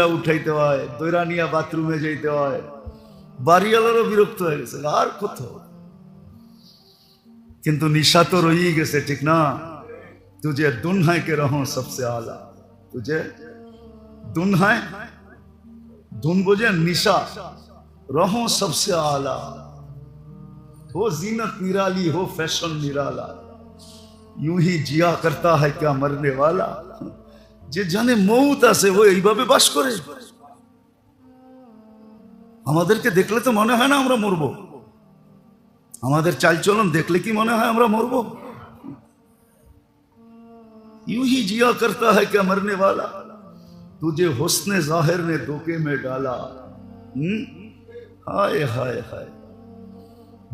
উঠাইতে হয়, দৈরা নিয়া বাথরুমে যাইতে হয়, বাড়িওয়ালারও বিরক্ত হয়ে গেছে আর কত। কিন্তু নিশা তো রয়েই গেছে, ঠিক না? তুঝে দুনহায় কে রহো সবসে আলা, তুঝে দুনহায়, धुन बोझे निशा रहो सबसे आला, हो जीनत निराली हो फैशन निराला, यूं ही जिया करता है क्या मरने वाला। जे जाने मौत आसे वो এইভাবে বাস করে। আমাদেরকে দেখলে তো মনে হয় না আমরা মরব, আমাদের চালচলন দেখলে কি মনে হয় আমরা মরব? यूं ही जिया करता है क्या मरने वाला, तुझे हुस्ने जाहिर ने धोखे में डाला। हाय हाय हाय,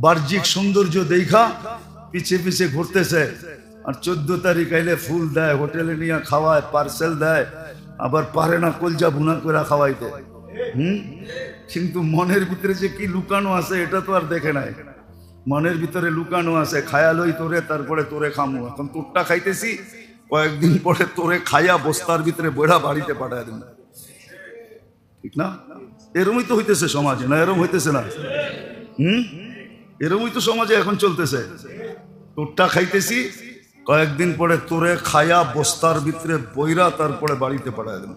বাহ্যিক সৌন্দর্য দেখা পিছে পিছে ঘুরতেছে, আর 14 তারিখ আইলে ফুল দেয়, হোটেলে নিয়ে খাওয়ায়, পার্সেল দেয়, আবার পারে না কলজা ভুনা করে খাওয়াইতে। কিন্তু মনের ভিতরে যে কি লুকানো আছে এটা তো আর দেখে নাই। মনের ভিতরে লুকানো আছে, খায়ালই তোরে, তারপরে তোরে খামু। এখন তোরটা খাইতেছি, কয়েকদিন পরে তোরে খাইয়া বস্তার ভিতরে বইড়া বাড়িতে পাঠায় দেন, ঠিক না? এরমই তো হইতেছে সমাজে, না এরম হইতেছে না? এরমই তো সমাজে এখন চলতেছে। তোরটা খাইতেছি, কয়েকদিন পরে তোরে খাইয়া বস্তার ভিতরে বইরা তারপরে বাড়িতে পাঠায় দেন,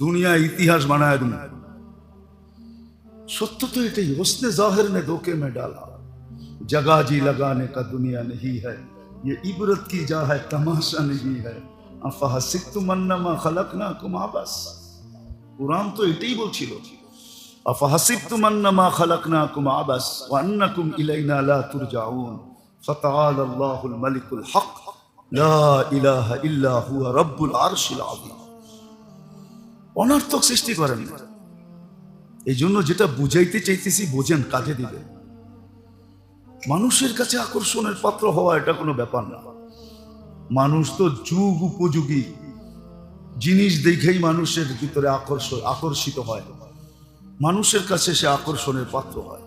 দুনিয়া ইতিহাস বানায় দেন। সত্য তো এটাই, হোসনে জাহির ने धोखे में डाला, जगह जी लगाने का दुनिया नहीं है, ये इबरत की जा है तमाशा नहीं है, अफहसिबतुम अन्नमा खलकनाकुम आबस। कुरान तो এটাই বলছিল, अफहसिबतुम अन्नमा खलकनाकुम आबस व अन्नकुम इलैना ला तुरजाऊन, फतआला अल्लाहुल मलिकुल हक ला इलाहा इल्ला हुवा रब्बुल आरशिल आज़ीम। অনর্থক সৃষ্টি করেন। এই জন্য যেটা বুঝাইতে চাইতেছি বোঝেন, কাজে দিবে। মানুষের কাছে আকর্ষণের পাত্র হওয়া এটা কোনো ব্যাপার না। মানুষ তো যুগ উপযোগী জিনিস দেখেই মানুষের ভিতরে আকর্ষিত হয়, মানুষের কাছে সে আকর্ষণের পাত্র হয়।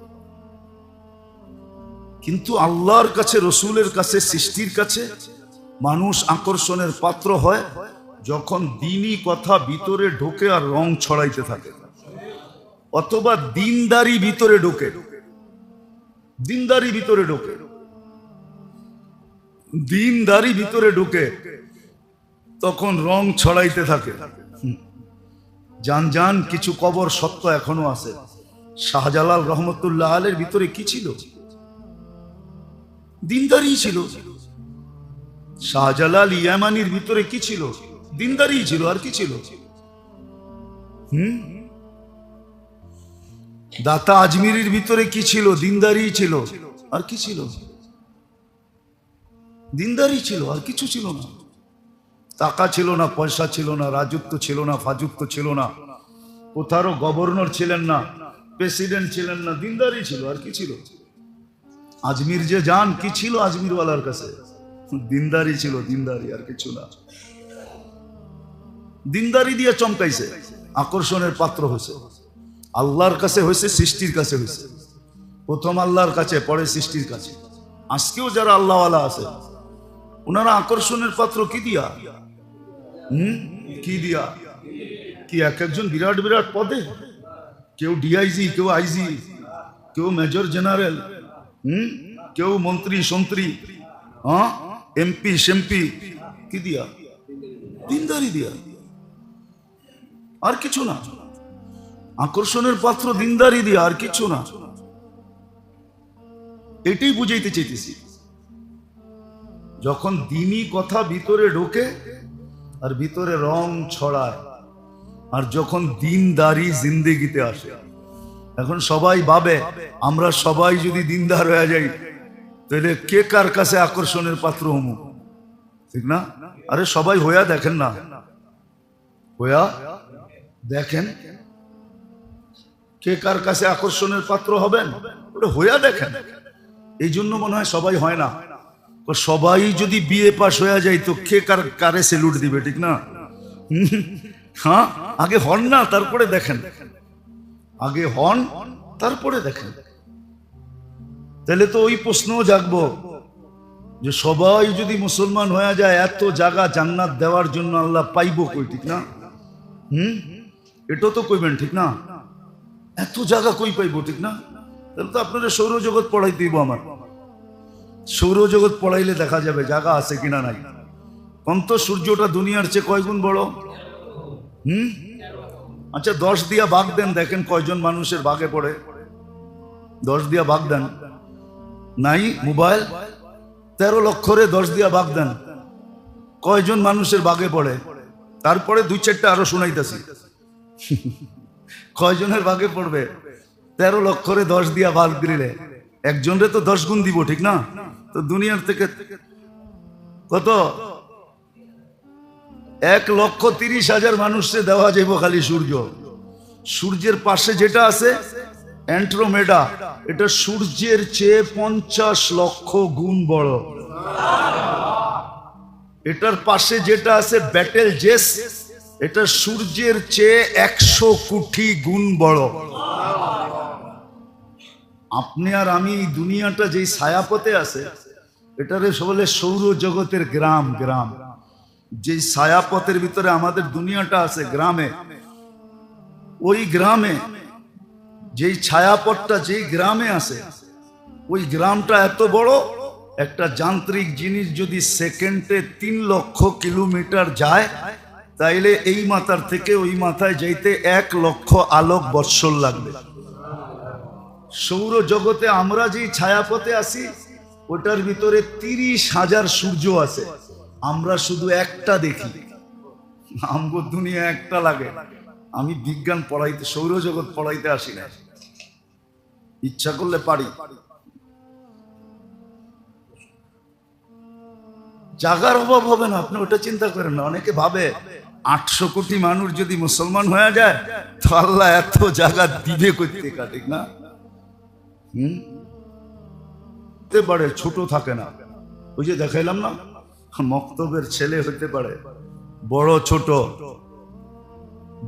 কিন্তু আল্লাহর কাছে, রসুলের কাছে, সৃষ্টির কাছে মানুষ আকর্ষণের পাত্র হয় যখন দ্বীনি কথা ভিতরে ঢোকে আর রং ছড়াইতে থাকে, অথবা দিনদারি ভিতরে ঢোকে। দিনদারি ভিতরে ঢোকে, দিনদারি ভিতরে ঢোকে, তখন রং ছড়াইতে থাকে। জান জান কিছু কবর সত্য এখনো আছে। শাহজালাল রহমতুল্লাহ আলের ভিতরে কি ছিল? দিনদারি ছিল। শাহজালাল ইয়ামানির ভিতরে কি ছিল? দিনদারি ছিল, আর কি ছিল? দাতা আজমিরির ভিতরে কি ছিল? দিনদারি ছিল, আর কি ছিল? দিনদারি ছিল, আর কিছু ছিল না। টাকা ছিল না, পয়সা ছিল না, রাজত্ব ছিল না, ফাজুত্ব ছিল না, কোথারও গভর্নর ছিলেন না, প্রেসিডেন্ট ছিলেন না, দিনদারি ছিল, আর কি ছিল? আজমির যে যান, কি ছিল আজমিরওয়ালার কাছে? দিনদারি ছিল, দিনদারি, আর কিছু না। দিনদারি দিয়ে চমকাইছে, আকর্ষণের পাত্র হয়েছে। আল্লাহর কাছে হয়েছে, সৃষ্টির কাছে হয়েছে। প্রথম আল্লাহর কাছে, পরে সৃষ্টির কাছে। আজকেও যারা আল্লাহওয়ালা আছে ওনারা আকর্ষণের পাত্র কি দিয়া? কি দিয়া? কি এক একজন বিরাট বিরাট পদে, কেউ ডিআইজি, কেউ আইজি, কেউ মেজর জেনারেল, কেউ মন্ত্রী সন্ত্রী, এমপি সেমপি, কি দিয়া? দিনদারি দিয়া, আর কিছু না। আকর্ষণের পাত্র দিনদারি দিয়া, আর কিছু না। এটাই বুঝাইতে চাইতেছি। যখন দ্বীনি কথা ভিতরে ঢোকে আর ভিতরে রং ছড়ায়, আর যখন দিনদারি জিন্দেগিতে আসে, এখন সবাই ভাবে আমরা সবাই যদি দিনদার হয়ে যাই তাহলে কে কার কাছে আকর্ষণের পাত্র হমু, ঠিক না? আরে সবাই হইয়া দেখেন না, হইয়া দেখেন কে কার কাছে আকর্ষণের পাত্র হবেন, ওটা হইয়া দেখেন। এই জন্য মনে হয় সবাই হয় না। সবাই যদি বিয়ে পাস হয়ে যায় তো কে কারে সেলুট দিবে, ঠিক না? হ্যাঁ, আগে হন না, তারপরে দেখেন। আগে হন, তারপরে দেখেন। তাহলে তো ওই প্রশ্ন জাগবো যে সবাই যদি মুসলমান হয়ে যায়, এত জায়গা জান্নাত দেওয়ার জন্য আল্লাহ পাইব কই, ঠিক না? এটা তো কইবেন ঠিক না? এত জায়গা কই পাইবো ঠিক না? তাহলে তো আপনারা সৌরজগৎ পড়াই দিব। আমার সৌরজগৎ পড়াইলে দেখা যাবে জায়গা আছে কিনা নাই। কন্ত সূর্যটা দুনিয়ার চেয়ে কয় গুণ বড়? আচ্ছা 10 দিয়া ভাগ দেন, দেখেন কয়জন মানুষের ভাগে পড়ে। 10 দিয়া ভাগ দেন। নাই মোবাইল 13 লক্ষরে 10 দিয়া ভাগ দেন, কয়জন মানুষের ভাগে পড়ে? তারপরে 2-4টা আরো শুনাইতেছি। কয়জনের ভাগে পড়বে? 13 লক্ষরে 10 দিয়া ভাগ দিলে একজনরে তো 10 গুণ দিব ঠিক না? তো দুনিয়ার থেকে কত? 1,30,000 মানুষকে দেওয়া যাইব খালি সূর্য। সূর্যের পাশে যেটা আছে অ্যান্ড্রোমেডা, এটা সূর্যের চেয়ে 50 লক্ষ গুণ বড়। এটার পাশে যেটা আছে ব্যাটেল জেস, এটা সূর্যের চেয়ে 100 কোটি গুণ বড়। আপনি আর আমি এই দুনিয়াটা যেই ছায়াপথে আছে, এটারে বলে সৌরজগতের গ্রাম। গ্রাম যেই ছায়াপথের ভিতরে আমাদের দুনিয়াটা আছে গ্রামে, ওই গ্রামে যেই ছায়াপথটা যেই গ্রামে আছে, ওই গ্রামটা এত বড়, একটা যান্ত্রিক জিনিস যদি সেকেন্ডে 3 লক্ষ কিলোমিটার যায়, তাইলে এই মাথার থেকে ওই মাথায় যাইতে 1 লক্ষ আলোক বৎসর লাগবে। সৌরজগতে আমরা যেই ছায়াপথে আছি, ওটার ভিতরে 30,000 সূর্য আছে। আমরা শুধু একটা দেখি, আমগো দুনিয়া একটা লাগে। আমি বিজ্ঞান পড়াইতে, সৌরজগৎ পড়াইতে আসি না, ইচ্ছা করলে পারি। জাগার অভাব হবে না, আপনি ওটা চিন্তা করেন না। অনেকে ভাবে 800 কোটি মানুষ যদি মুসলমান হয়ে যায় তো আল্লাহ এত জায়গা দিবে করতে, ঠিক না? হতে পারে ছোট থাকে না। ওই যে দেখাইলাম না, মক্তবের ছেলে হতে পারে বড় ছোট,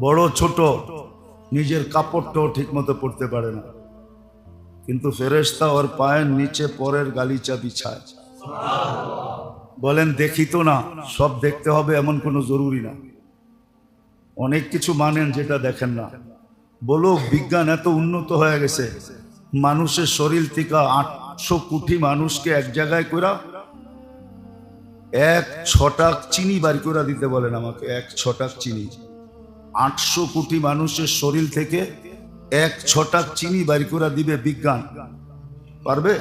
বড় ছোট, নিজের কাপড়টাও ঠিক মতো পড়তে পারে না, কিন্তু ফেরেশতা ওর পায়ের নিচে পরের গালিচা বিছায়। বলেন দেখি তো না, সব দেখতে হবে এমন কোনো জরুরি না। অনেক কিছু মানেন যেটা দেখেন না। বলো বিজ্ঞান এত উন্নত হয়ে গেছে, মানুষের শরীর থেকে 800 কোটি মানুষকে এক জায়গায় করা 1 ছটাক চিনি বার করে দিতে বলেন আমাকে। 1 ছটাক চিনি, 800 কোটি মানুষের শরীর থেকে 1 ছটাক চিনি বার করে দিবে বিজ্ঞান। পারবে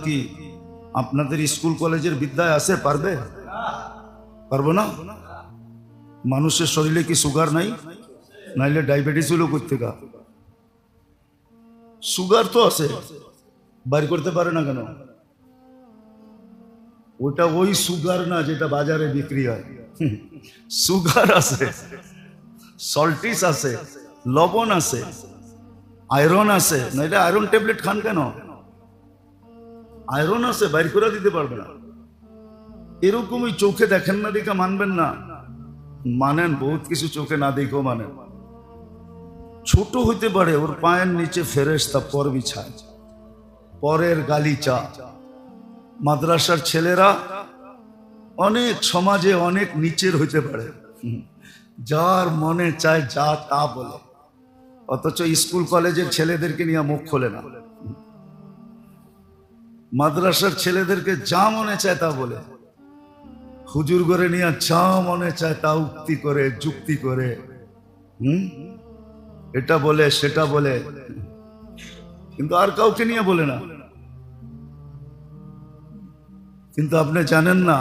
কি? আপনাদের স্কুল কলেজের বিদ্যায় আছে? পারবে? পারবো না। মানুষের শরীরে কি সুগার নাই? নাইলে ডায়াবেটিস হলো কোথেকে? সুগার তো আছে, বার করতে পারে না কেন? ওটা ওই সুগার না যেটা বাজারে বিক্রি হয়। সুগার আছে, সল্টিস আছে, লবণ আছে, আয়রন আছে। নাইলে আয়রন ট্যাবলেট খান কেন? আয়রন আছে, বাইর করে দিতে পারবে না। এরকমই চোখে দেখেন না দেখা মানবেন না? মানেন, বহুত কিছু চোখে না দেখেও মানেন। ছোট হইতে পারে, ওর পায়ের নিচে ফেরেশতা পর বিছায়, পরের গালিচা। মাদ্রাসার ছেলেরা অনেক সমাজে অনেক নিচের হইতে পারে, যার মনে চায় যা তা বলে, অথচ স্কুল কলেজের ছেলেদেরকে নিয়ে মুখ খোলে না। মাদ্রাসার ছেলেদেরকে যা মনে চায় তা বলে, হুজুর করে নিয়ে যা মনে চায় তা উক্তি করে, যুক্তি করে, এটা বলে সেটা বলে, কিন্তু আর কাউকে নিয়ে বলে না। কিন্তু আপনি জানেন না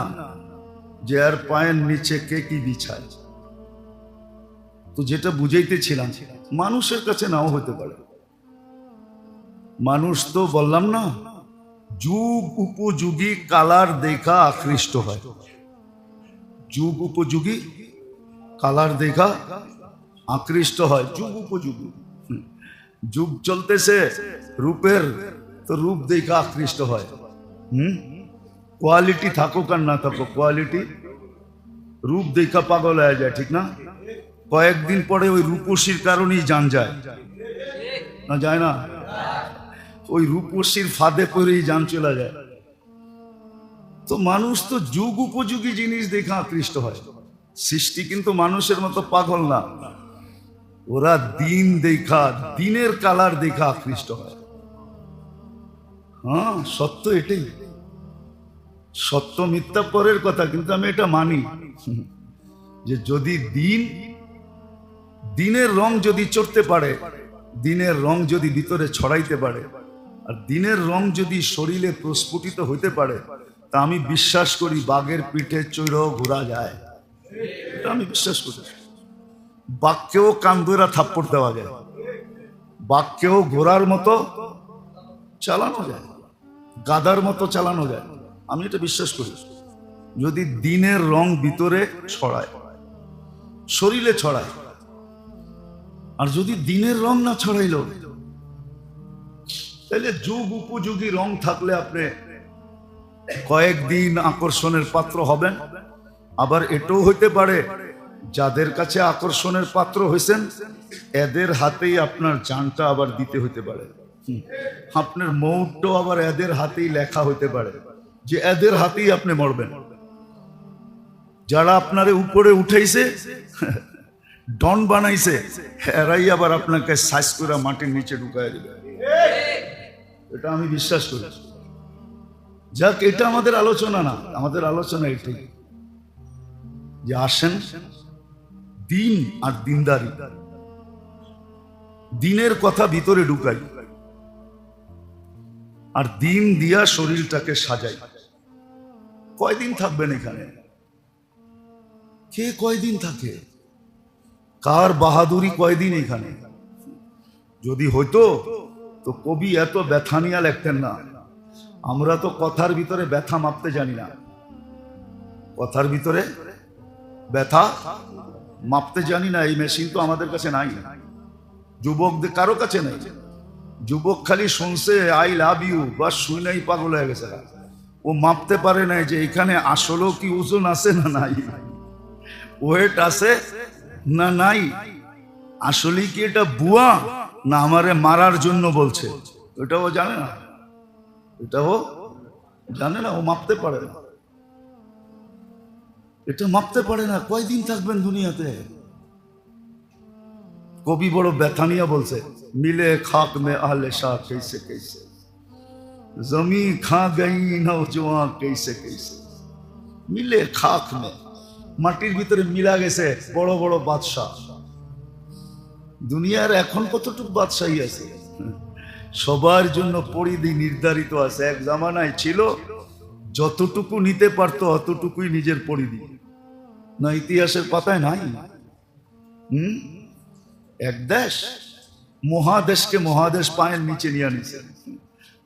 যে আর পায়ের নিচে কে কি বিছায়। তো যেটা বুঝাইতেছিলাম, মানুষের কাছে নাও হতে পারে। মানুষ তো বললাম না, যুগ উপযোগী কালার দেখা আকৃষ্ট হয়। যুগ উপযোগী কালার দেখা আকৃষ্ট হয়, যুগ উপযোগী। যুগ চলতেছে রূপের, তো রূপ দেখা আকৃষ্ট হয়। কোয়ালিটি থাকুক আর না থাকুক, কোয়ালিটি রূপ দেখা পাগল হয়ে যায়, ঠিক না? কয়েকদিন পরে ওই রূপসীর কারণেই জান যায় না, যায় না? ওই রূপসীর ফাঁদে পড়েই জান চলে যায়। তো মানুষ তো যুগ উপযোগী জিনিস দেখা আকৃষ্ট হয়। সৃষ্টি কিন্তু মানুষের মতো পাগল না, ওরা দিন দেখা, দিনের কালার দেখা আকৃষ্ট হয়। হ্যাঁ, সত্য এটাই। সত্য মিথ্যা পরের কথা, কিন্তু আমি এটা মানি যে যদি দিনের রং যদি চড়তে পারে, দিনের রং যদি ভিতরে ছড়াইতে পারে, আর দিনের রং যদি শরীরে প্রস্ফুটিত হইতে পারে, তা আমি বিশ্বাস করি বাঘের পিঠে চড়েও ঘোরা যায়। এটা আমি বিশ্বাস করি। বাঘকেও কান ধরে থাপ্পড় দেওয়া যায়, বাঘকেও ঘোড়ার মতো চালানো যায়, গাধার মতো চালানো যায়। আমি এটা বিশ্বাস করি। যদি দিনের রং ভিতরে ছড়ায়, শরীরে ছড়ায়, আর যদি দিনের রং না ছড়াইল, তাহলে যুগ উপযোগী রং থাকলে আপনি কয়েকদিন আকর্ষণের পাত্র হবেন। আবার এটাও হইতে পারে যাদের কাছে আকর্ষণের পাত্র হয়েছেন, এদের হাতেই আপনার জানটা আবার দিতে হইতে পারে। আপনার মৌটও আবার এদের হাতেই লেখা হইতে পারে যে এদের হাতেই আপনি মরবেন। যারা আপনারে উপরে উঠাইছে, ডন বানাইছে, এরাই আবার আপনাকে সাইজ করে মাটির নিচে ঢুকাই দিবে। এটা আমি বিশ্বাস করি। যাক, এটা আমাদের আলোচনা না, আমাদের আলোচনা এটাই যে আসেন দিন আর দিনদারি, দিনের কথা ভিতরে ঢুকাই, আর দিন দিয়া শরীরটাকে সাজাই। কয়দিন থাকবেন এখানে? কে কয়দিন থাকে? কার বাহাদুরি কয়দিন এখানে? যদি হইতো তো কবি এত ব্যথা নিয়ে লিখতেন না। আমরা তো কথার ভিতরে ব্যথা মাপতে জানি না, কথার ভিতরে ব্যথা মাপতে জানি না। এই মেশিন তো আমাদের কাছে নাই, যুবকদের কারো কাছে নাই। যুবক খালি শুনছে আই লাভ ইউ, বা শুনেই পাগল হয়ে গেছে। ও মাপতে পারে না যে এখানে আসলেও কি ওজন আছে না নাই, ওয়েট আছে না নাই, আসলে কি এটা বুয়া না আমারে মারার জন্য বলছে, এটাও জানে না। এটাও জানে না, ও মাপতে পারে না, এটা মাপতে পারে না। কয়দিন থাকবেন দুনিয়াতে? কবি বড় ব্যথা নিয়ে বলছে, মিলে খাক মে আহলে শাহ कैसे कैसे, জমি খা গই নওজওয়ান कैसे कैसे। মিলে খাক মে, মাটির ভিতরে মিলা গেছে বড় বড় বাদশাহ। দুনিয়ার এখন কতটুকু বাদশাহী আছে? সবার জন্য পরিধি নির্ধারিত আছে। এক জামানায় ছিল যতটুকু নিতে পারতো অতটুকুই নিজের পরিধি, না ইতিহাসের পাতায় নাই। এক দেশ মহাদেশকে মহাদেশ পায়ের নিচে নিয়ে নিছে।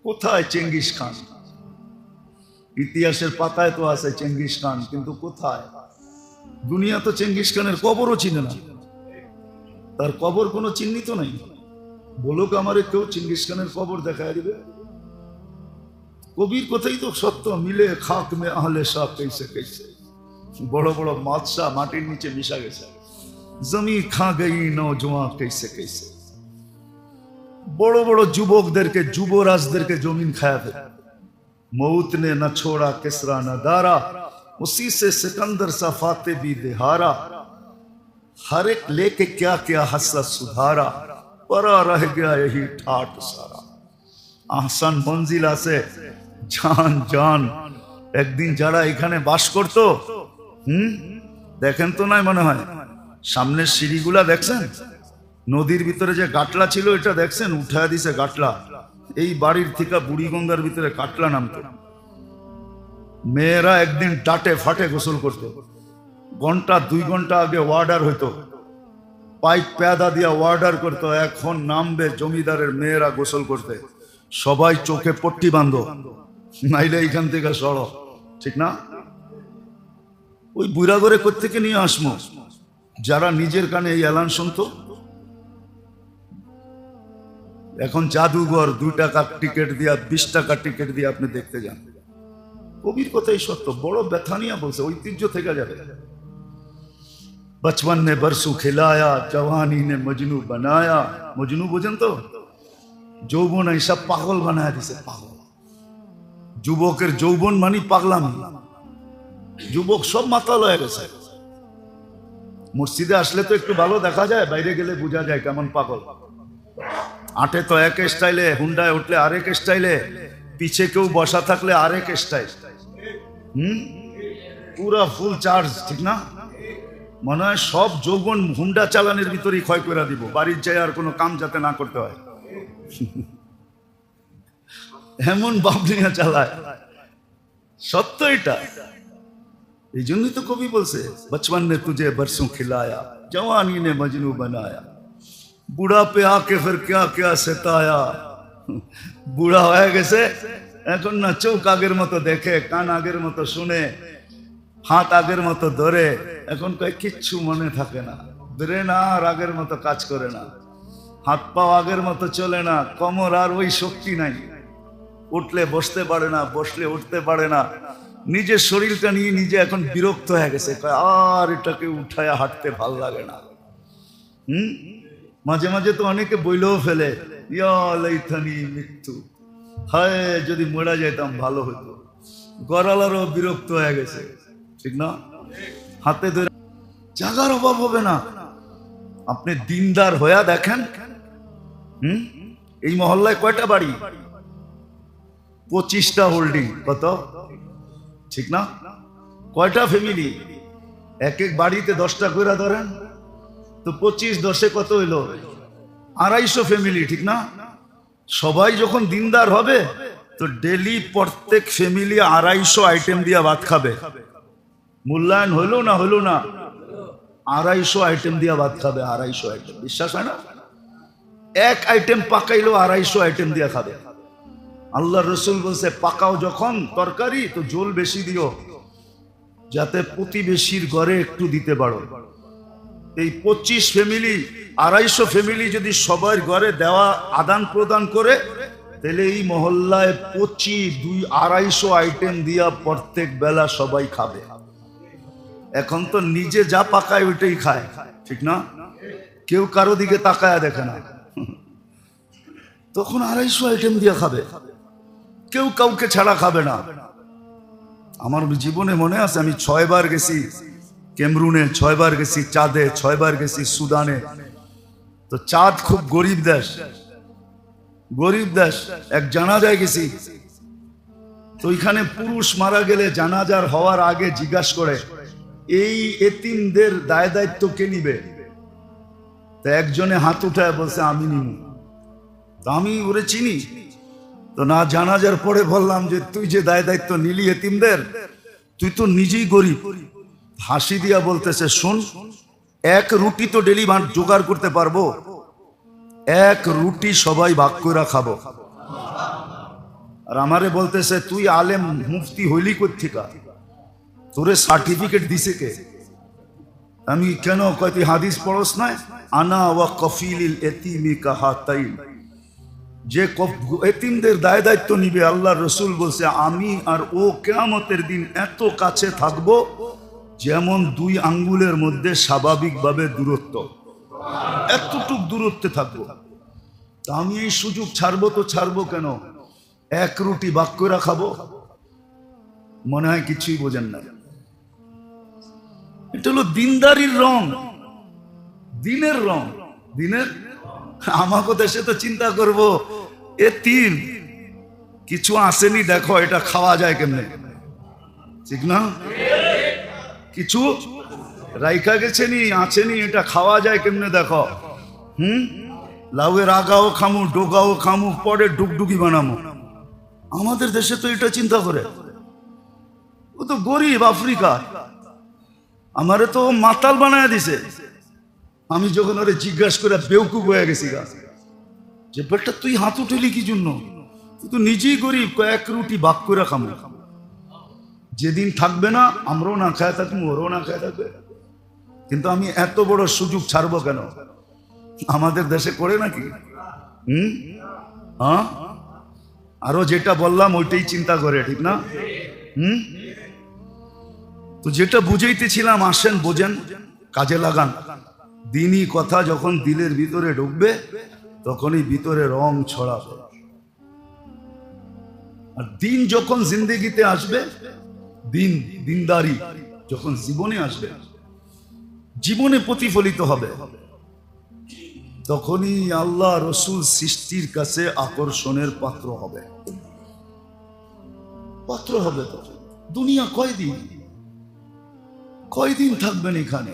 কোথায় চেঙ্গিস খান? ইতিহাসের পাতায় তো আছে চেঙ্গিস খান, কিন্তু কোথায়? দুনিয়া তো চেঙ্গিস খানের কবরও চিনে না, তার কবর কোনো চিহ্নিত নাই। বলুক আমারে কেউ চেঙ্গিস খানের কবর দেখায় দিবে। কবির কথাই তো সত্য, মিলে খাক মে আহলে শাহ कैसे कैसे। বড় বড় বাদশাহ মাটির নিচে মিশা গেছে। জমি খা গই নওজওয়ান कैसे कैसे। বড় বড় যুবকদেরকে, যুবরাজদেরকে জমিন খায়া ফেলে। मौत ने न छोड़ा किसरा न दारा, उसी से सिकंदर सा फाते भी दिहारा। हर एक लेके क्या क्या हसरत सुधारा, परा रह गया यही ठाट सारा। আহসান মঞ্জিল আছে, জান জান। একদিন যারা এখানে বাস করতো, দেখেন তো নাই মনে হয় সামনের সিঁড়িগুলা দেখছেন? নদীর ভিতরে যে গাটলা ছিল এটা দেখছেন? উঠায় দিছে গাটলা। এই বাড়ির থেকে বুড়িগঙ্গার ভিতরে কাটলা নামতো। মেয়েরা একদিন টাটে ফাটে গোসল করতো। ঘন্টা 2 ঘন্টা আগে ওয়ার্ডার হইতো, পাইপ পেয়াদা দিয়া ওয়ার্ডার করতো। এখন নামবে জমিদারের মেয়েরা গোসল করতে, সবাই চোখে পট্টি বাঁধো, নাইলে এইখান থেকে সরো, ঠিক না? ওই বুড়া ঘরে কোত্থেকে নিয়ে আসমো যারা নিজের কানে এই এলান শুনতো? এখন জাদুঘর 2 টাকা টিকিট দিয়া, 20 টাকা টিকিট দিয়ে আপনি দেখতে যান। কবির কথাই সত্য, বড় ব্যথা নিয়ে বলছে, ঐতিহ্য থেকে যাবে। बचपन ने बरसू खिलाया, जवानी ने मजनू बनाया। मजनू বোঝেন তো? যৌবন এইসব পাগল বানায় দিছে, পাগল। যুবকের যৌবন মানে পাগলামি। যুবক সব মাতাল হয়ে গেছে। মসজিদে আসলে তো একটু ভালো দেখা যায়, বাইরে গেলে বোঝা যায় কেমন পাগল। আটে তো এক স্টাইলে, হুন্ডায় উঠলে আরেক স্টাইলে, পিছে কেউ বসা থাকলে আরেক স্টাইল। পুরা ফুল চার্জ, ঠিক না? মনে হয় সব যৌবন হুন্ডা চালানোর ভিতরেই ক্ষয় করে দিব, বাড়ির যাই আর কোনো কাম যাতে না করতে হয়। এমন বাবলিয়া চালায়, সত্য এটা। এই জন্যই তো কবি বলছে, বচপন নে তুঝে বরসোं खिलाया, जवानी ने मजनू बनाया, বুড়া পে আকে ফির क्या क्या सताया। বুড়া হয়ে গেছে এখন, না চোখ আগের মতো দেখে, কান আগের মতো শুনে, হাত আগের মতো ধরে, এখন কয় কিচ্ছু মনে থাকে না, ব্রেন আর আগের মতো কাজ করে না, হাত পাও আগের মতো চলে না, কোমর আর ওই শক্তি নাই, উঠলে বসতে পারে না, বসলে উঠতে পারে না, নিজের শরীরটা নিয়ে নিজে এখন বিরক্ত হয়ে গেছে, আর এটাকে উঠায় হাঁটতে ভাল লাগে না। মাঝে মাঝে তো অনেকে বইলেও ফেলে, ইয়া লাইতানি মৃত্যু, হায় যদি মরা যেতাম ভালো হতো। গড়ালারও বিরক্ত হয়ে গেছে, ঠিক না? হাতে ধরে জাগার অভাব হবে না। আপনি দিনদার হয়ে দেখেন, এই মহল্লায় কয়টা বাড়ি? 25টা হোল্ডিং। কত, ঠিক না? কয়টা ফ্যামিলি? এক এক বাড়িতে 10টা করে ধরেন তো 25 10-এ কত হইলো? 250 ফ্যামিলি, ঠিক না? সবাই যখন দিনদার হবে তো ডেলি প্রত্যেক ফ্যামিলি 250 আইটেম দিয়ে ভাত খাবে। মূল্যায়ন হইলো না? হইলো না? 250 আইটেম দিয়ে ভাত খাবে, 250 আইটেম। বিশ্বাস হয় না? এক আইটেম পাকাইলো 250 আইটেম দিয়ে খাবে। আল্লাহ রসুল বলছে, পাকাও যখন তরকারি তো ঝোল বেশি দিও, যাতে প্রতিবেশীর ঘরে একটু দিতে পারো। এই 25 ফ্যামিলি, 250 ফ্যামিলি যদি সবার ঘরে দেওয়া আদান প্রদান করে, তাহলে এই মহল্লায় 250 আইটেম দিয়া প্রত্যেক বেলা সবাই খাবে। এখন তো নিজে যা পাকায় ওইটাই খায়, ঠিক না? কেউ কারো দিকে তাকায় দেখে না। তখন 250 আইটেম দিয়ে খাবে, কেউ কাউকে ছাড়া খাবে না। আমার জীবনে মনে আছে, আমি 6 বার গেছি ক্যামরুনে, 6 বার গেছি চাঁদে, 6 বার গেছি সুদানে। তো চাঁদ খুব গরিব দেশ, গরিব দেশ। এক জানাজায় গেছি, তো ওইখানে পুরুষ মারা গেলে জানাজার হওয়ার আগে জিজ্ঞাসা করে, এই এতিমদের দায় দায়িত্ব কে নিবে? তো একজনে হাত উঠায় বলছে, আমি নিব। তো আমি ওরে চিনি, তো না জানাজার পরে বললাম যে, তুই যে দায় দায়িত্ব নিলি এতিমদের, তুই তো নিজেই গরিব। হাসি দিয়া বলতেছে, শোন, এক রুটি তো ডেলি জোগাড় করতে পারবো, এক রুটি সবাই ভাগ করে খাবো। আর আমারে বলতেছে, তুই আলেম মুফতি হইলি কোত্থেকা, তোরে সার্টিফিকেট দিছে কে? আমি কেন কয়, তুই হাদিস পড়স না? আনা ওয়া কফিলিল এতিমি কাহাতাইন, যে এতিমদের দায় দায়িত্ব নিবে, আল্লাহর রসুল বলছে, আমি আর ও কিয়ামতের দিন এত কাছে থাকবো যেমন 2 আঙ্গুলের মধ্যে স্বাভাবিকভাবে দূরত্ব, এতটুক দূরত্বে থাকবো। তা আমি এই সুযোগ ছাড়বো তো ছাড়বো কেন? এক রুটি ভাগ করে খাবো। মনে হয় কিছুই বোঝেন না। এটা হলো দিনদারির রং, দিনের রং, দিনের। আমাকে দেশে তো চিন্তা করবো, এতিম কিছু আসেনি, দেখো এটা খাওয়া যায় কেমনে, ঠিক না? কিছু রাইখা গেছেনি, আছেনি, এটা খাওয়া যায় কেমনে দেখো। লাউয়ের আগাও খামু, ডোগাও খামু, পরে ডুগডুগি বানামো। আমাদের দেশে তো এটা চিন্তা করে। ও তো গরিব আফ্রিকা, আমারে তো মাতাল বানায় দিছে। আমি যখন ওরে জিজ্ঞাসা করে বেউকুফ হয়ে গেছি গা, যে বেটা তুই হাত উঠেলি কি জন্য? তুই তো নিজেই গরিব, কয়েক রুটি ভাগ করে খামু। যেদিন থাকবে না, আমরাও না খায় থাকবো, ওরাও না খায় থাকবে। কিন্তু আমি এত বড় সুযোগ ছাড়বো কেন? আমাদের দেশে করে নাকি? হ্যাঁ, আরো যেটা বললাম ওইটাই চিন্তা করে, ঠিক না? তো যেটা বুঝাইতেছিলাম, আসেন বোঝেন, কাজে লাগান। দিনই কথা যখন দিলের ভিতরে ঢুকবে, তখনই ভিতরে রং ছড়াবে। আর দিন যখন জিন্দেগিতে আসবে, দিনদারি যখন জীবনে আসবে, জীবনে প্রতিফলিত হবে। তখনই আল্লাহ রসুল সৃষ্টির কাছে আকর্ষণের পাত্র হবে। পাত্র হবে। তো দুনিয়া কয়দিন থাকবেন এখানে?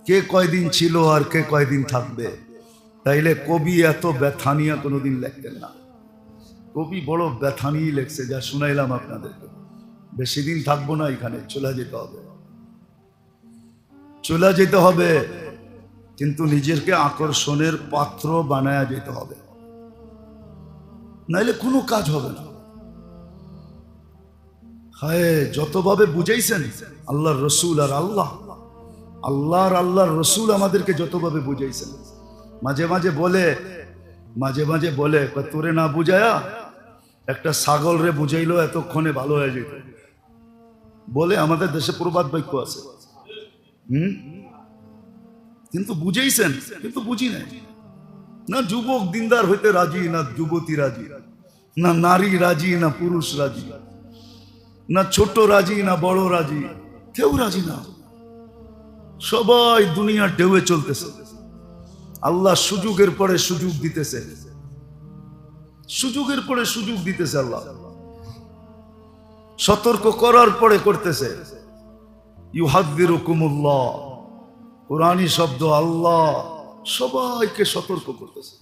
কে কয়দিন ছিল আর কে কয়দিন থাকবে? তাইলে কবি এত ব্যথা নিয়ে কোনোদিন লিখতেন না। কবি বড় ব্যথা নিয়ে লেখছে, যা শুনাইলাম আপনাদেরকে। বেশি দিন থাকবো না এখানে, চলে যেতে হবে। কিন্তু নিজেকে আকর্ষণের পাত্র বানায়া যেতে হবে, নাইলে কোনো কাজ হবে না। হায়, যতভাবে বুঝাইছেন আল্লাহর রসুল আর আল্লাহর রসুল আমাদেরকে যতভাবে বুঝাইছেন। মাঝে মাঝে বলে তোরে না বুঝায়া একটা ছাগল রে বুঝাইলো এতক্ষণে ভালো হয়ে যেত, বলে আমাদের দেশে প্রবাদ বাক্য আছে। কিন্তু বুঝাইছেন, কিন্তু বুঝি নাই। না যুবক দিনদার হইতে রাজি, না যুবতী রাজি, না নারী রাজি, না পুরুষ রাজি, না ছোট রাজি, না বড় রাজি, কেউ রাজি না। সবাই দুনিয়ার ঢেউয়ে চলতেছে। আল্লাহ সুযোগের পরে সুযোগ দিতেছে, আল্লাহ সতর্ক করার পরে করতেছে। ইউহাযযিরুকুমুল্লাহ, কুরআনী শব্দ। আল্লাহ সবাইকে সতর্ক করতেছে,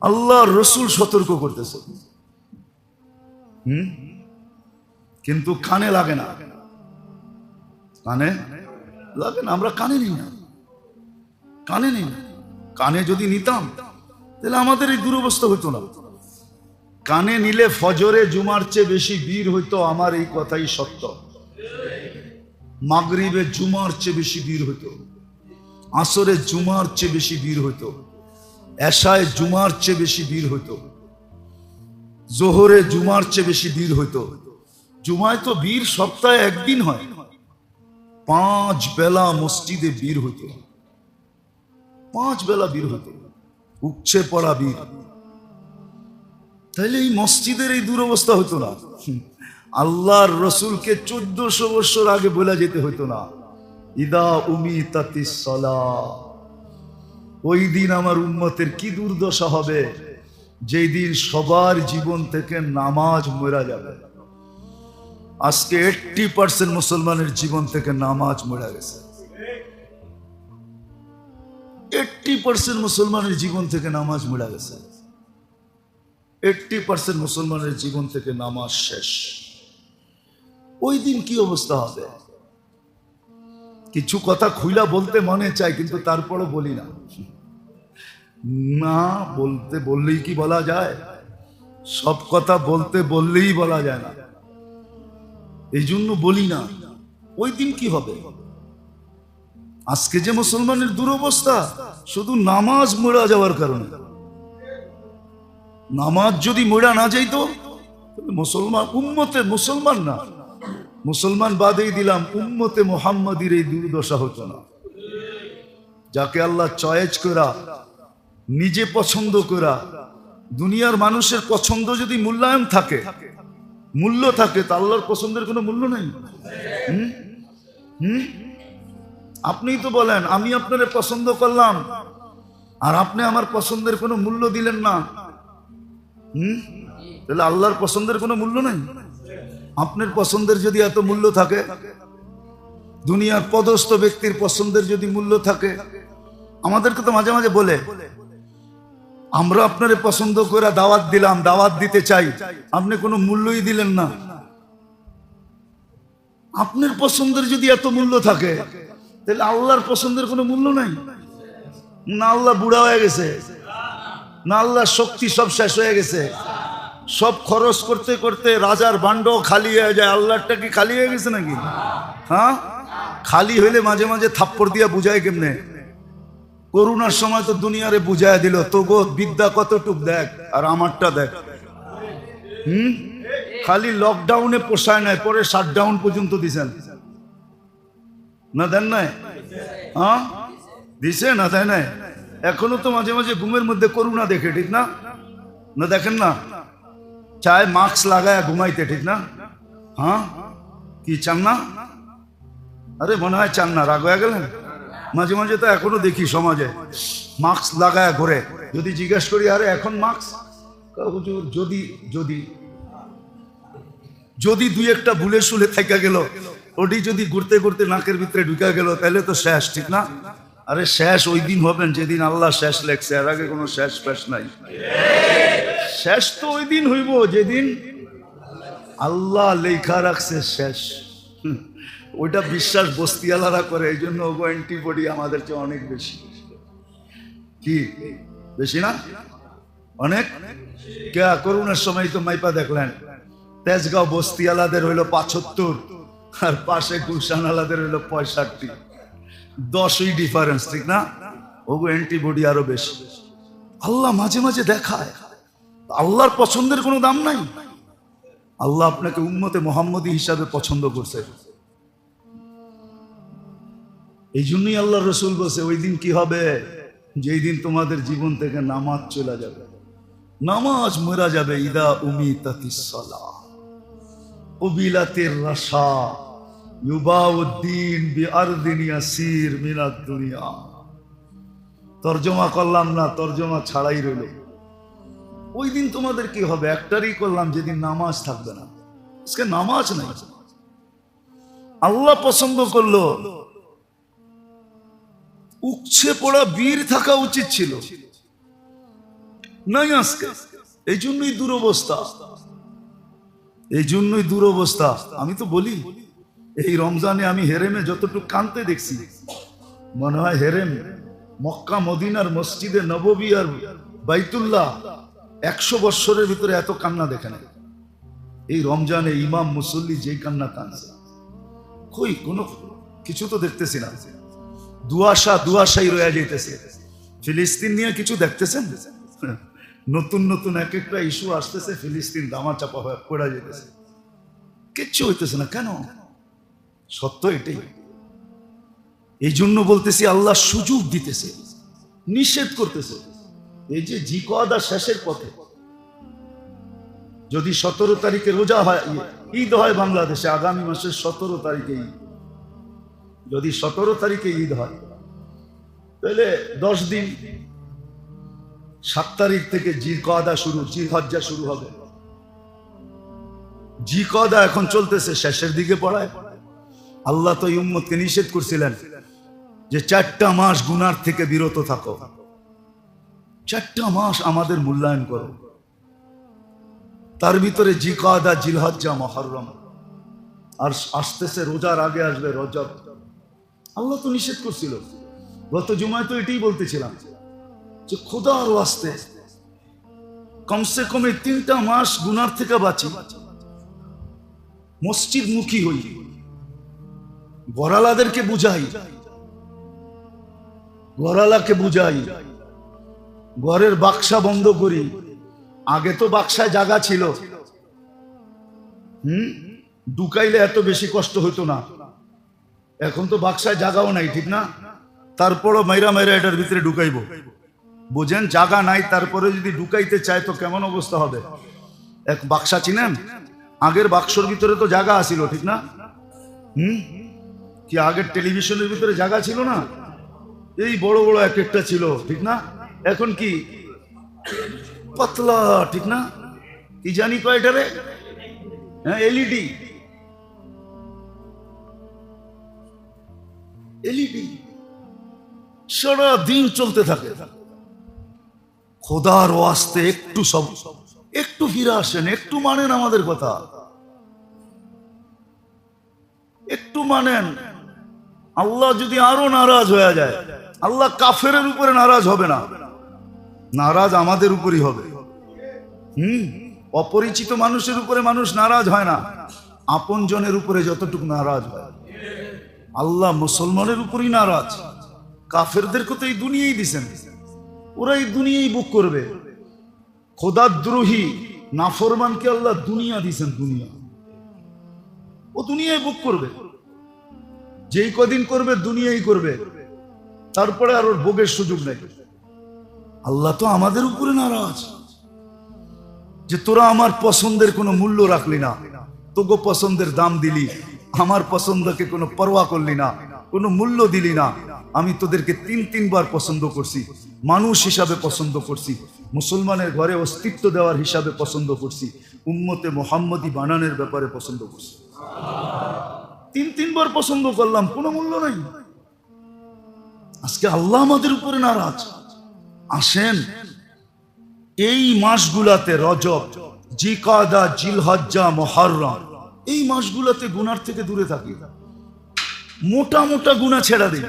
আল্লাহর রসুল সতর্ক করতেছে। কিন্তু কানে লাগে না, আমরা কানে নিই না। কানে যদি নিতাম তাহলে আমাদের এই দুরবস্থা হইতো না। কানে নিলে ফজরে জুমার চেয়ে বেশি ভিড় হইতো, আমার এই কথাই সত্য। মাগরিবে জুমার চেয়ে বেশি ভিড় হইতো, আসরে জুমার চেয়ে বেশি ভিড় হইতো, এশায় জুমার চেয়ে বেশি ভিড় হইতো, জোহরে জুমার চেয়ে বেশি ভিড় হইতো। জুমায় তো ভিড় সপ্তাহে একদিন হয়, 5 বেলা মসজিদে ভিড় হইতো, 5 বেলা ভিড় হইতো, উপচে পড়া ভিড়। তাইলে এই মসজিদের এই দুরবস্থা হতো না। আল্লাহর রসুলকে 1400 বছর আগে বলে যেতে হইতো না, ইদা উমিতাতিস সালাহ। ওই দিন আমার উম্মতের কি দুর্দশা হবে, যেই দিন সবার জীবন থেকে নামাজ মরা যাবে। আজকে 80% মুসলমানের জীবন থেকে নামাজ মরা গেছে। 80% মুসলমানের জীবন থেকে নামাজ মরা গেছে। 80% মুসলমানের জীবন থেকে নামাজ শেষ। ওই দিন কি অবস্থা হবে? কিছু কথা খুইলা বলতে মনে চাই, কিন্তু তারপরও বলি না। বললেই কি বলা যায়? সব কথা বললেই বলা যায় না, এই জন্য বলি না। ওই দিন কি হবে? আজকে যে মুসলমানের দুরবস্থা, শুধু নামাজ মরা যাওয়ার কারণে। নামাজ যদি মরা না যাইতো, মুসলমান মুসলমান না, মুসলমান বাদেই দিলাম, উম্মতে মুহাম্মাদির এই দুর্দশা হতো না। যাকে আল্লাহ চয়েস করা, নিজে পছন্দ করা। দুনিয়ার মানুষের পছন্দ যদি মূল্যায়ন থাকে, মূল্য থাকে, তা আল্লাহর পছন্দের কোনো মূল্য নেই। আপনিই তো বলেন, আমি আপনারে পছন্দ করলাম আর আপনি আমার পছন্দের কোনো মূল্য দিলেন না, তাহলে আল্লাহর পছন্দের কোনো মূল্য নেই। আপনার পছন্দের যদি এত মূল্য থাকে, দুনিয়ার পদস্থ ব্যক্তির পছন্দের যদি মূল্য থাকে, আমাদেরকে তো মাঝে মাঝে বলে, আমরা আপনারে পছন্দ করে দাওয়াত দিলাম, দাওয়াত দিতে চাই, আপনি কোনো মূল্যই দিলেন না। আপনার পছন্দের যদি এত মূল্য থাকে, তাহলে আল্লাহর পছন্দের কোনো মূল্য নাই। না আল্লাহ বুড়া হয়ে গেছে, না আল্লাহর শক্তি সব শেষ হয়ে গেছে। সব খরচ করতে করতে রাজার ভাণ্ড খালি হয়ে যায়, আল্লাহটা কি খালি হয়ে গেছে নাকি? হ্যাঁ, খালি হইলে মাঝে মাঝে থাপ্পড় দিয়া বুঝায় কেমনে? করোনার সময় তো দুনিয়ারে বুঝায় দিল, তো গো বিদ্যা কতটুক দেখ আর আমারটা দেখ। খালি লকডাউনে পোষায় নাই, পরে শাটডাউন পর্যন্ত দিছেন না? দেন নাই? হ্যাঁ দিছে না? দেয় নাই? এখনো তো মাঝে মাঝে ঘুমের মধ্যে করোনা দেখে, ঠিক না? না দেখেন না? চায় মাস্ক লাগায় ঘুমাইতে, ঠিক না? হ্যাঁ, কি চান না? আরে মনে হয় চান না, রাগ হয়ে গেলেন? মাঝে মাঝে তো এখনো দেখি সমাজে মাস্ক লাগায় ঘোরে। যদি জিজ্ঞেস করি আরে এখন মাস্ক, হুজুর যদি যদি যদি দুই একটা ভুলে শুলে থাকা গেল, ওটি যদি ঘুরতে ঘুরতে নাকের ভিতরে ঢুকা গেল, তাহলে তো শেষ, ঠিক না? আরে শেষ ওই দিন হবেন যেদিন আল্লাহ শেষ লেখছে, এর আগে কোনো শেষ ফেস নাই। শেষ তো ওই দিন হইব যেদিন আল্লাহ লেখা রাখছে শেষ। ওইটা বিশ্বাস বস্তিওয়ালারা করে, এই জন্য ওগো অ্যান্টিবডি আমাদের চেয়ে অনেক বেশি। কি বেশি না? অনেক। কে করোনার সময় তো মাইপা দেখলেন, তেজগাঁও বস্তিওয়ালাদের হইলো ৭৫ আর পাশে গুলশান আলাদের হইলো ৬৫। 10ই ডিফারেন্স, ঠিক না? ওগো অ্যান্টিবডি আরো বেশি। আল্লাহ মাঝে মাঝে দেখায়, আল্লাহর পছন্দের কোনো দাম নাই। আল্লাহ আপনাকে উম্মতে মুহাম্মদী হিসাবে পছন্দ করছে। এই জন্যই আল্লাহ রসুল বলছে ওই দিন কি হবে, যেই দিন তোমাদের জীবন থেকে নামাজ চলে যাবে, নামাজ মরা যাবে। ইদা উমিতাতিস সালাহ উবিলাতির রাশা ইউবাউদ্দিন বিআরদিন ইয়াসির মিনাদ দুনিয়া। তরজমা করলাম না, তরজমা ছাড়াই রইল। ওই দিন তোমাদের কি হবে, একটারই করলাম, যেদিন নামাজ থাকবে না। আজকে নামাজ নাই। আল্লাহ পছন্দ করলো উচ্ছে পড়া বীর থাকা উচিত ছিল, নাই আজকে। এই জন্যই দুরবস্থা, এই জন্যই দুরবস্থা। আমি তো বলি এই রমজানে আমি হেরেমে যতটুকু কানতে দেখছি, মনে হয় হেরেম মক্কা মদিনার মসজিদে নববী আর বাইতুল্লাহ 100 বৎসরের ভিতরে এত কান্না দেখে না। এই রমজানে ইমাম মুসল্লি যেই কান্না কানছে, কই কোনো কিছু তো দেখতেছি না। দুয়াশাই রয়ে যাইতেছে। ফিলিস্তিন নিয়ে কিছু দেখতেছেন? নতুন নতুন এক একটা ইস্যু আসতেছে, ফিলিস্তিন দামা চাপা হয়ে পড়া যেতেছে, কিচ্ছু হইতেছে না। কেন? সত্য এটাই। এই জন্য বলতেছি আল্লাহ সুযোগ দিতেছে, নিষেধ করতেছে। এই যে জিকওয়াদা শেষের পথে, যদি 17 তারিখে রোজা হয়, ঈদ হয় বাংলাদেশে আগামী মাসের 17 তারিখে ঈদ, যদি 17 তারিখে ঈদ হয় তাহলে 10 দিন, 7 তারিখ থেকে জিকওয়াদা শুরু, জিলহজ্জা শুরু হবে। জিকওয়াদা এখন চলতেছে, শেষের দিকে পড়ায়। আল্লাহ তো এই উম্মতকে নিষেধ করছিলেন যে 4টা মাস গুনার থেকে বিরত থাকো, 4টা মাস আমাদের মূল্যায়ন করো। তার ভিতরে জিকওয়াদা, জিলহজ্জা, মুহররম, আর আসতেছে রোজার আগে আসবে রজব। আল্লাহ তো নিষেধ করছিল। গত জুমায় তো এটাই বলতেছিলাম যে খোদার ওয়াস্তে কমসে কম 3টা মাস গুনার থেকে বাঁচি, মসজিদ মুখী হই, গরালাদেরকে বুঝাই, গরালাকে বুঝাই, ঘরের বাক্সা বন্ধ করি। আগে তো বাক্সায় জায়গা ছিল, ঢুকাইলে এত বেশি কষ্ট হইতো না। এখন তো বাক্সায় জায়গাও নাই, ঠিক না? তারপরও মাইরা মাইরা এটার ভিতরে ঢুকাইব। বুঝেন, জায়গা নাই, তারপরে যদি ঢুকাইতে চায় তো কেমন অবস্থা হবে। এক বাক্সা চিনেন? আগের বাক্সর ভিতরে তো জায়গা আছিল, ঠিক না? কি আগের টেলিভিশনের ভিতরে জায়গা ছিল না? এই বড় বড় এক একটা ছিল, ঠিক না? এখন কি পাতলা, ঠিক না? কি জানি কয়টারে, হ্যাঁ, এলইডি। এলইডি সারা দিন চলতে থাকে। খোদার ওয়াস্তে একটু সব, একটু ফিরে আসেন, একটু মানেন আমাদের কথা, একটু মানেন। আল্লাহ যদি আরো নারাজ হয়ে যায়, আল্লাহ কাফেরের উপরে নারাজ হবে না, নারাজ আমাদের উপরই হবে। অপরিচিত মানুষের উপরে মানুষ নারাজ হয় না, আপন জনের উপরে যতটুকু নারাজ হয়। আল্লাহ মুসলমানের উপরই নারাজ। কাফেরদেরকে তো এই দুনিয়াই দিছেন, ওরা এই দুনিয়াই বুক করবে। খোদাদ্রোহী নাফরমানকে আল্লাহ দুনিয়া দিছেন, দুনিয়া, ও দুনিয়ায় বুক করবে। যেই কদিন করবে দুনিয়াই করবে, তারপরে আর ওর ভোগের সুযোগ নেই। আল্লাহ তো আমাদের উপরে নারাজ যে তোরা আমার পছন্দের কোনো মূল্য রাখলি না, তোকে পছন্দের দাম দিলি, আমার পছন্দকে কোনো পরোয়া করলি না, কোনো মূল্য দিলি না। আমি তোদেরকে তিনবার পছন্দ করছি, মানুষ হিসাবে পছন্দ করছি, মুসলমানের ঘরে অস্তিত্ব দেওয়ার হিসাবে পছন্দ করছি, উম্মতে মুহাম্মদী বানানোর ব্যাপারে পছন্দ করছি। তিনবার পছন্দ করলাম, কোনো মূল্য নাই। আজকে আল্লাহ আমাদের উপরে নারাজ। আসেন এই মাসগুলাতে, রজব, জিকাদা, জিলহজ্জা, মুহররম, এই মাসগুলাতে গুনার থেকে দূরে থাকি, মোটা মোটা গুনাহ ছেড়া দিন,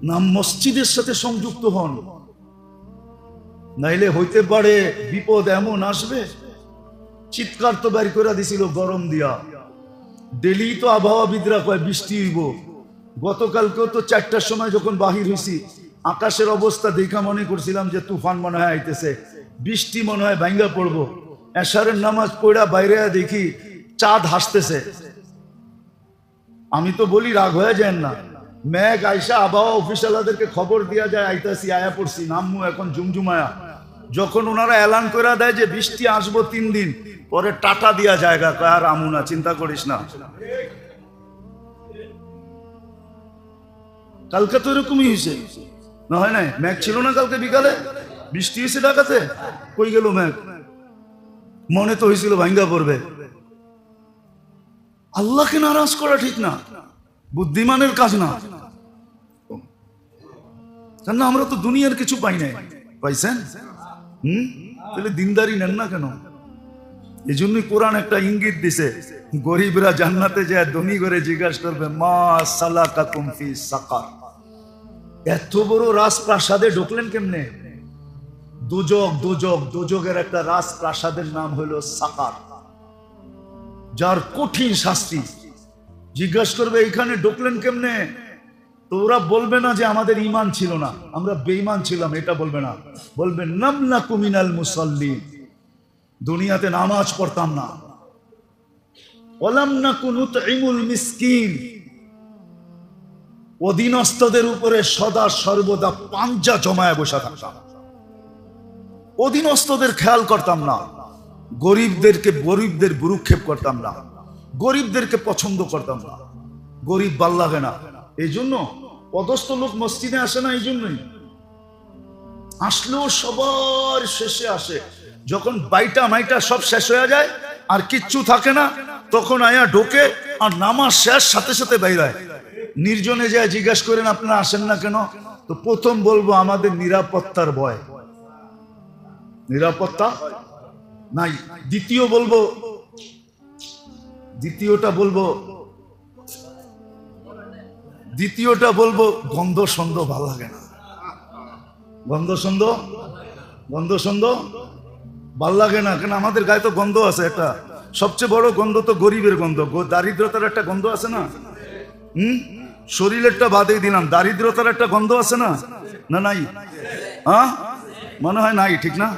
না মসজিদের সাথে সংযুক্ত হন, নাইলে হইতে পারে বিপদ এমন আসবে। চিৎকার তো বের করে দিছিল গরম দিয়া, ডেলি তো আবহাওয়াবিদরা কয় বৃষ্টি হইব। গতকালকেও তো 4টার সময় যখন বাহির হইছি, আকাশের অবস্থা দেখা মনে করছিলাম যে তুফান মনে হয় আইতেছে, বৃষ্টি মনে হয় ভাঙ্গা পড়বো। এশারের নামাজ পড়া বাইরে দেখি চাঁদ হাসতেছে। আমি তো বলি রাগ হয়ে যায় না, মেঘ আইসা আবহাওয়া অফিসারদেরকে খবর দিয়া যায় আইতাছি, আয়া পড়ছি, নামমু এখন জুমজুমায়া। যখন ওনারা এলান করে দেয় যে বৃষ্টি আসবো 3 দিন পরে, টাটা দিয়া জায়গা কয় আর আমু না, চিন্তা করিস না। কালকে তো এরকমই হয়েছে, না হয় নাই? মেঘ ছিল না কালকে বিকালে, বৃষ্টি হয়েছে ঢাকাতে, কই গেল মেঘ? মনে তো হয়েছিল ভাঙ্গা পড়বে। আল্লাহকে নারাজ করা ঠিক না, বুদ্ধিমানের কাজ না। কেন আমরা তো দুনিয়ার কিছু পাই নাই, পাইছেন? তাহলে দিনদারি নেন না কেন? এই জন্যই কোরআন একটা ইঙ্গিত দিছে, গরিবরা জান্নাতে যায় ধনী করে জিজ্ঞাসা করবে মা সালাকাকুম ফি সাকার। এত বড় রাজপ্রাসাদে ঢুকলেন কেমনে? দোজক, দোজক, দোজকের একটা রাজপ্রাসাদের নাম হলো সাকার, যার কঠিন শাস্তি। জিজ্ঞাসা করবে এখানে ঢুকলেন কেমনে? তো ওরা বলবে না যে আমাদের ঈমান ছিল না, আমরা বেঈমান ছিলাম, এটা বলবে না। বলবে নামনাকু মিনাল মুসাল্লিন, দুনিয়াতে নামাজ পড়তাম না। ওয়ালাম নাকু নুতঈমুল মিসকিন, অধীনস্থদের উপরে সদা সর্বদা পাঞ্জা জমায় বসে থাকতাম, অধীনস্থদের খেয়াল করতাম না, গরিবদের ভ্রুক্ষেপ করতাম না, গরিবদেরকে পছন্দ করতাম না। গরিব ভাল লাগে না, এই জন্য পদস্থ লোক মসজিদে আসে না। এই জন্যই আসলেও সবার শেষে আসে, যখন বাইটা মাইটা সব শেষ হয়ে যায় আর কিচ্ছু থাকে না, তখন আয়া ঢোকে আর নামাজ শেষ সাথে সাথে বাইরায়। নির্জনে যায় জিজ্ঞাসা করেন আপনারা আসেন না কেন? তো প্রথম বলবো আমাদের নিরাপত্তার ভয়, নিরাপত্তা নাই। দ্বিতীয়টা বলবো গন্ধ সন্ধ ভালো লাগে না, গন্ধ সন্ধ ভাল লাগে না। কেন আমাদের গায়ে তো গন্ধ আছে একটা, সবচেয়ে বড় গন্ধ তো গরিবের গন্ধ, দারিদ্রতার একটা গন্ধ আছে না। শরীরেরটা বাদেই দিলাম, দারিদ্রতার একটা গন্ধ আছে না? না নাই? হ্যাঁ মনে হয় নাই, ঠিক না?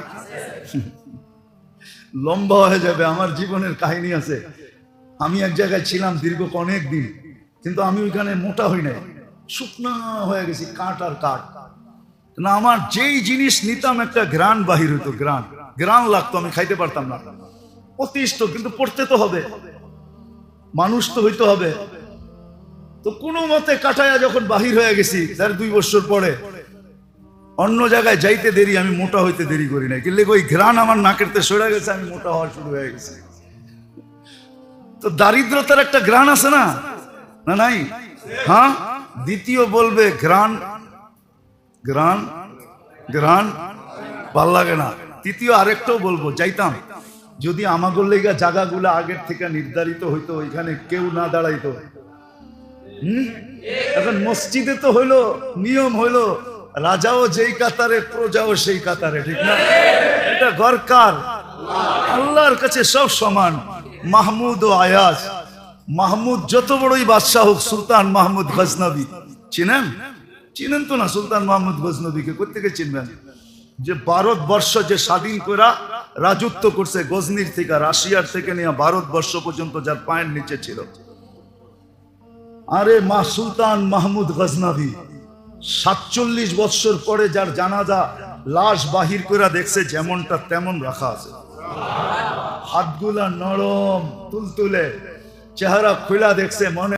লম্বা হয়ে যাবে, আমার জীবনের কাহিনী আছে। আমি এক জায়গায় ছিলাম দীর্ঘ অনেক দিন, কিন্তু আমি ওইখানে মোটা হই নাই, শুকনা হয়ে গেছি, কাঠ আর কাঠ না। আমার যেই জিনিস নিতাম একটা গ্রান বাহির হইতো, গ্রান লাগতো, আমি খাইতে পারতাম না। অতিষ্ঠ, কিন্তু পড়তে তো হবে, মানুষ তো হইতে হবে। তো কোনো মতে কাটায়া যখন বাহির হয়ে গেছি, তার 2 বছর পরে অন্য জায়গায় যাইতে দেরি, আমি মোটা হইতে দেরি করি নাই, কিন্তু ওই ঘ্রাণ আমার নাকেরতে সরে গেছে, আমি মোটা হওয়া শুরু হয়ে গেছে। তো দারিদ্রতার একটা ঘ্রাণ আছে না? না নাই? হ্যাঁ। দ্বিতীয় বলবে ঘ্রাণ ভাল লাগে না। তৃতীয় আরেকটাও বলবো, যাইতাম যদি আমাগো লেগা জায়গাগুলো আগের থেকে নির্ধারিত হইতো, ওইখানে কেউ না দাঁড়াইতো। এখন মসজিদে তো হইলো নিয়ম, হইলো রাজাও যেই কাতারে, প্রজাও সেই কাতারে, ঠিক না? এটা ঘর কার? আল্লাহর কাছে সব সমান। মাহমুদ ও আয়াজ, মাহমুদ যত বড়ই বাদশাহ হোক, সুলতান মাহমুদ গজনবী চিনেন তো না? সুলতান মাহমুদ গজনবীকে কোত্থেকে চিনবেন? যে ভারতবর্ষ যে স্বাধীন করে রাজত্ব করছে, গজনির থেকে, রাশিয়ার থেকে নিয়ে ভারতবর্ষ পর্যন্ত যার পায়ের নিচে ছিল। আরে মা সুলতান মাহমুদ গজনবী 47 বছর পরে যার জানাজা লাশ বাহির করে দেখছে, যেমনটা তেমন রাখা আছে, হাতগুলা নরম তুলতুলে, চেহারা খুলা দেখছে মনে